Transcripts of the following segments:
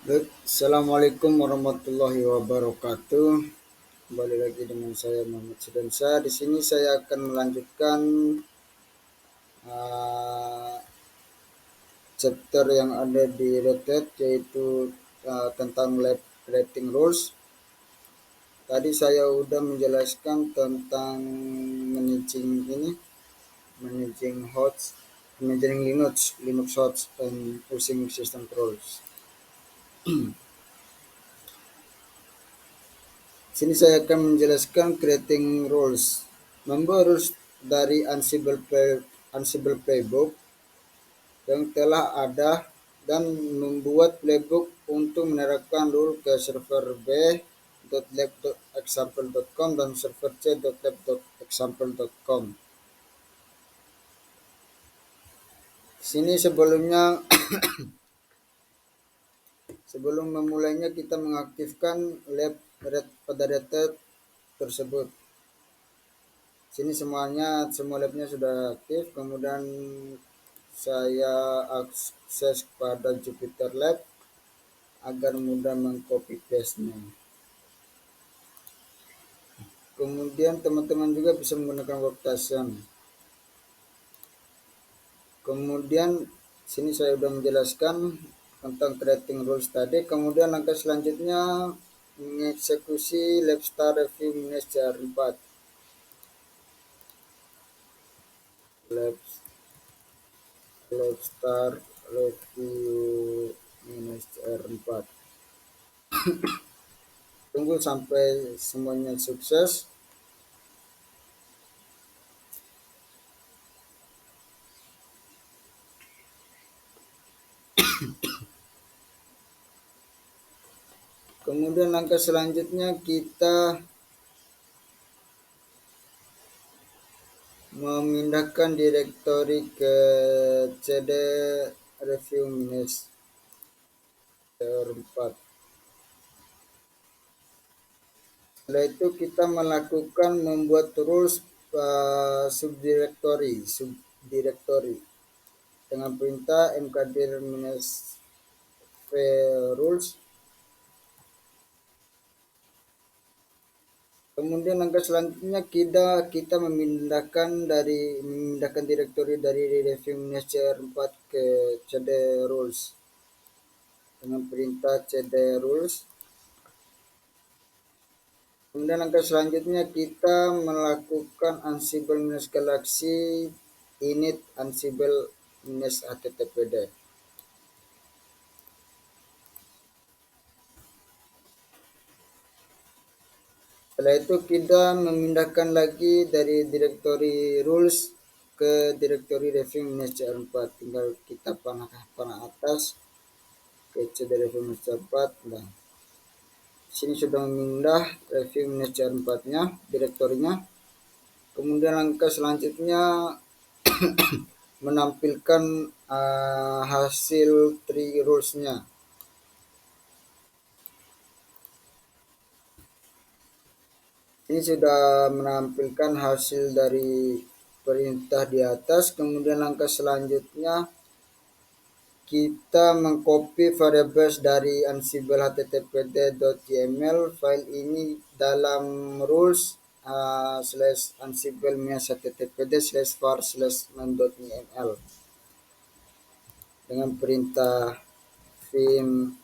Baik, Assalamualaikum warahmatullahi wabarakatuh. Kembali lagi dengan saya Muhammad Sudansa. Di sini saya akan melanjutkan uh, chapter yang ada di Red yaitu tentang lab rating rules. Tadi saya sudah menjelaskan tentang managing ini, managing hosts, managing Linux hosts, dan using system roles. Sini saya akan menjelaskan creating rules. Member rules dari Ansible Playbook yang telah ada dan membuat playbook untuk menerapkan rule ke server b.lab.example.com dan server c.lab.example.com. Sini sebelum memulainya kita mengaktifkan lab pada data tersebut. Sini semua labnya sudah aktif, kemudian saya akses pada Jupyter Lab agar mudah mengcopy paste-nya. Kemudian teman-teman juga bisa menggunakan workstation. Kemudian sini saya sudah menjelaskan tentang creating rules tadi. Kemudian langkah selanjutnya mengeksekusi Labstar Review Manager 4. Labstar Review Manager 4. Tunggu sampai semuanya sukses. Kemudian langkah selanjutnya kita memindahkan direktori ke cd review manager 4. Setelah itu kita melakukan membuat rules subdirektori dengan perintah mkdir -v rules. Kemudian langkah selanjutnya kita memindahkan direktori dari review manager 4 ke cd rules dengan perintah cd rules. Kemudian langkah selanjutnya kita melakukan Ansible minus Galaxy init Ansible minus httpd. Setelah itu kita memindahkan lagi dari direktori rules ke direktori review manager 4. Tinggal kita panah atas ke cd review manager 4. Nah, sini sudah memindah review manager 4-nya, direktorinya. Kemudian langkah selanjutnya menampilkan hasil tree rules-nya. Ini sudah menampilkan hasil dari perintah di atas. Kemudian langkah selanjutnya kita mengcopy variables dari Ansible httpd.yml file ini dalam rules /ansible httpd /var/main.yml dengan perintah vim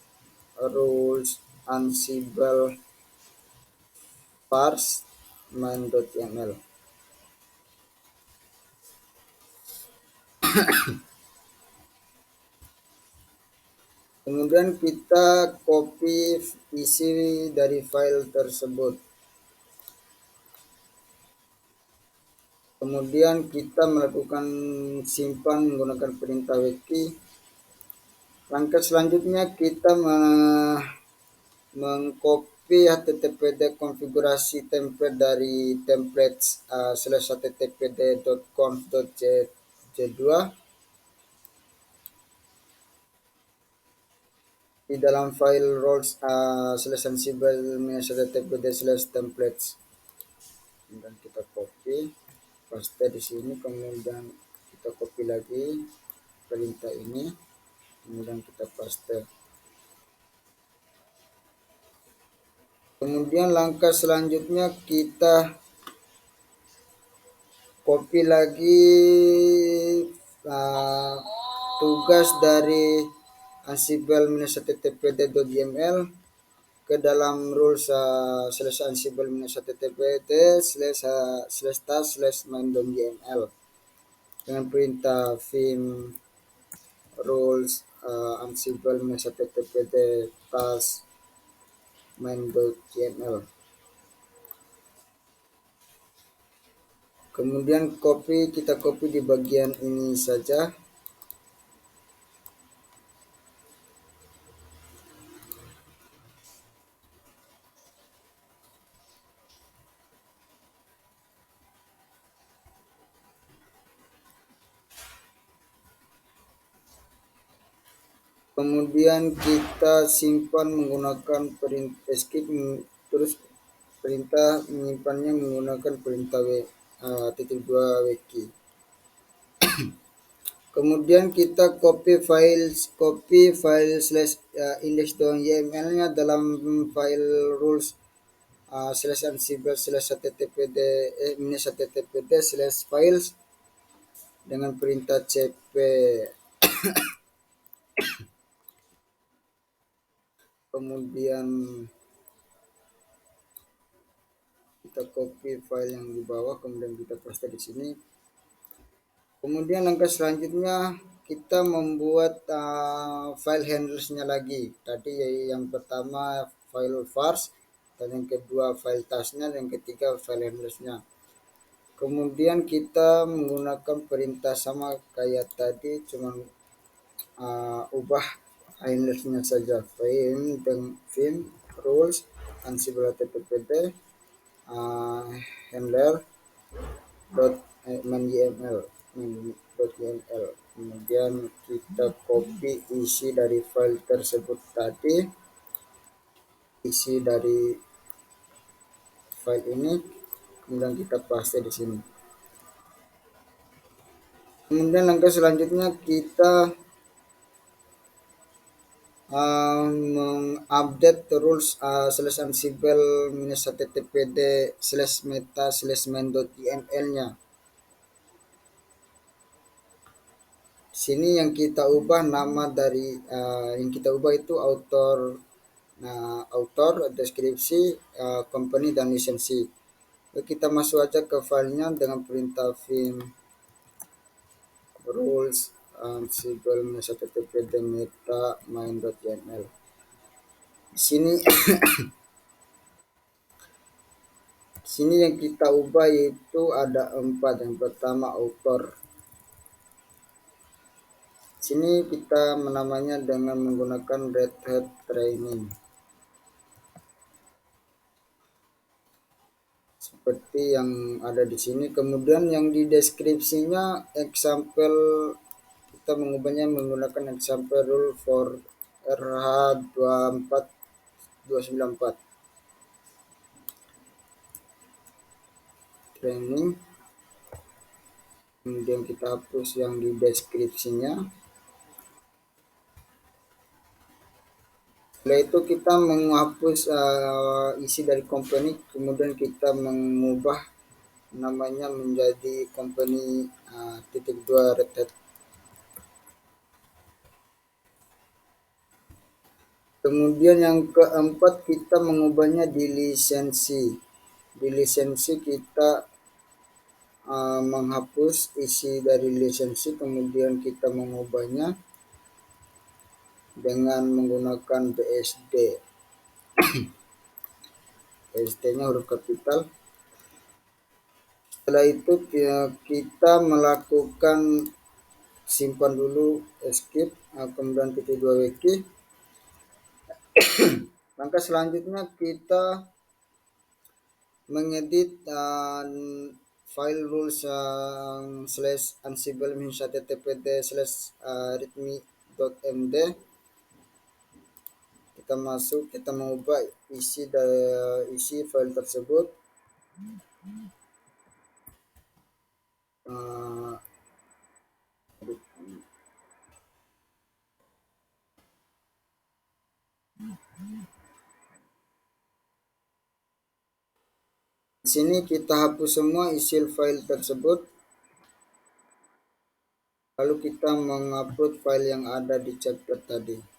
rules ansible parse main.yml. Kemudian kita copy isi dari file tersebut. Kemudian kita melakukan simpan menggunakan perintah wiki. Langkah selanjutnya kita mengcopy httpd konfigurasi template dari templates /httpd.conf.j2 di dalam file roles /ansible httpd/templates. Dan kita copy paste di sini, kemudian kita copy lagi perintah ini, kemudian kita paste. Kemudian langkah selanjutnya kita copy lagi uh, tugas dari ansible-httpd.yml ke dalam rules slash ansible-httpd slash task slash main.yml dengan perintah vim rules ansible-httpd task main.yml. Kemudian kita copy di bagian ini saja. Kemudian kita simpan menggunakan perintah escape, terus perintah menyimpannya menggunakan perintah titik dua wiki. Kemudian kita copy file slash index.yml-nya dalam file rules slash ansible slash httpd minus httpd slash files dengan perintah cp. Kemudian kita copy file yang di bawah, kemudian kita paste di sini. Kemudian langkah selanjutnya kita membuat file handlers-nya lagi. Tadi yang pertama file vars, dan yang kedua file task-nya, dan yang ketiga file handlers-nya. Kemudian kita menggunakan perintah sama kayak tadi, cuma ubah handlers-nya saja. Vim rules ansible httpd handler .yml. Kemudian kita copy isi dari file tersebut tadi, isi dari file ini, kemudian kita paste di sini. Kemudian langkah selanjutnya kita mengupdate rules slash ansible minus httpd slash meta slash main.yml-nya. Sini yang kita ubah nama dari yang kita ubah itu author, deskripsi, company, dan lisensi. Kita masuk aja ke filenya dengan perintah vim rules ansible httpd meta main.yml. Sini sini yang kita ubah yaitu ada 4. Yang pertama author. Sini kita menamanya dengan menggunakan Red Hat Training. Seperti yang ada di sini. Kemudian yang di deskripsinya example, kita mengubahnya menggunakan example rule for RH24294 training. Kemudian kita hapus yang di deskripsinya. Setelah itu kita menghapus isi dari company, kemudian kita mengubah namanya menjadi company titik 2 Red Hat. Kemudian yang keempat kita mengubahnya di lisensi. Di lisensi kita menghapus isi dari lisensi, kemudian kita mengubahnya dengan menggunakan BSD. BSD-nya huruf kapital. Setelah itu kita melakukan simpan dulu escape, kemudian titik 2 wiki. Langkah selanjutnya kita mengedit file rules slash ansible minus httpd slash readme.md. Kita masuk, kita mengubah isi file tersebut. Di sini kita hapus semua isi file tersebut, lalu kita mengupload file yang ada di chapter tadi.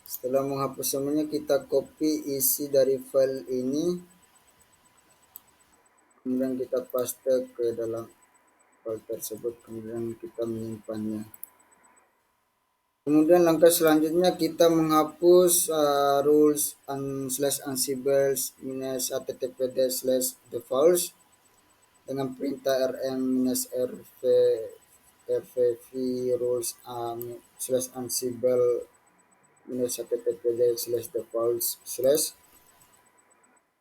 Setelah menghapus semuanya, kita copy isi dari file ini, kemudian kita paste ke dalam file tersebut, kemudian kita menyimpannya. Kemudian langkah selanjutnya kita menghapus rules slash ansibles minus httpd slash defaults dengan perintah rm minus rvv rules slash ansible minus httpd slash defaults slash,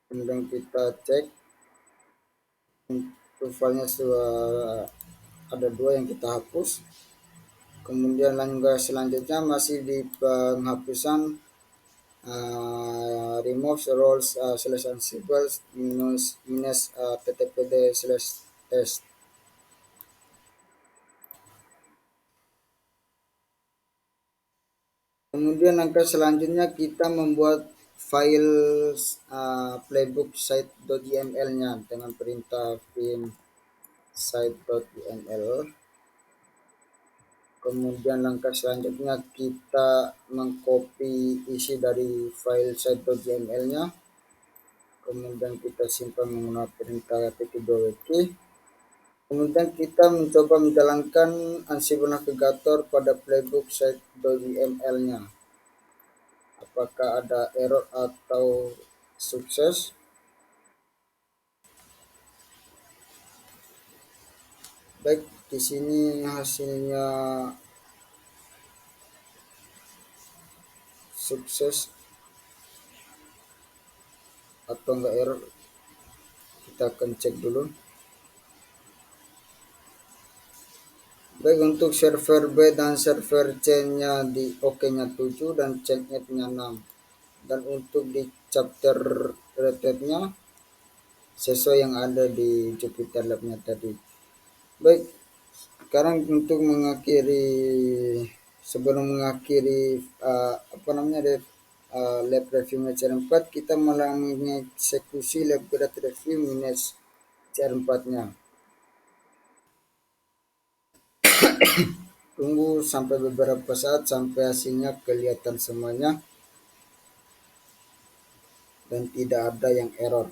kemudian kita cek untuk filenya sudah ada dua yang kita hapus. Kemudian langkah selanjutnya masih di penghapusan remove roles slash ansibles minus ttpd slash test. Kemudian langkah selanjutnya kita membuat file playbook site.yml-nya dengan perintah vim site.yml. Kemudian langkah selanjutnya kita mengcopy isi dari file site.yml-nya. Kemudian kita simpan menggunakan perintah pt2wk. Kemudian kita mencoba menjalankan Ansible Navigator pada playbook site.yml-nya. Apakah ada error atau sukses? Baik, di sini hasilnya sukses atau enggak error. Kita akan cek dulu. Baik, untuk server B dan server C-nya di OK-nya 7 dan checknet-nya 6. Dan untuk di chapter related-nya sesuai yang ada di Jupyter Lab-nya tadi. Baik, sekarang untuk mengakhiri, sebelum mengakhiri lab review CR4, kita malah mengeksekusi lab grade review minus CR4-nya. Tunggu sampai beberapa saat sampai hasilnya kelihatan semuanya dan tidak ada yang error.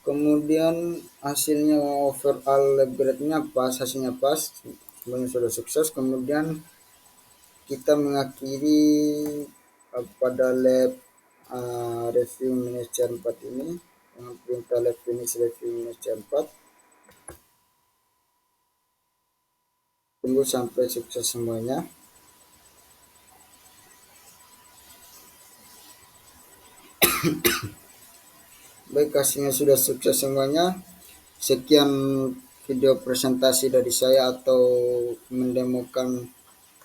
Kemudian hasilnya overall lab grade-nya pas, hasilnya pas, semuanya sudah sukses. Kemudian kita mengakhiri pada lab review minus C4 ini dengan perintah lab finish review minus C4. Tunggu sampai sukses semuanya. Baik, hasilnya sudah sukses semuanya. Sekian video presentasi dari saya atau mendemokan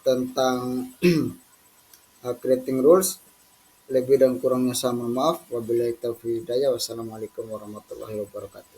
tentang creating rules. Lebih dan kurangnya saya mohon maaf. Wabillahi taufiq hidayah. Wassalamualaikum warahmatullahi wabarakatuh.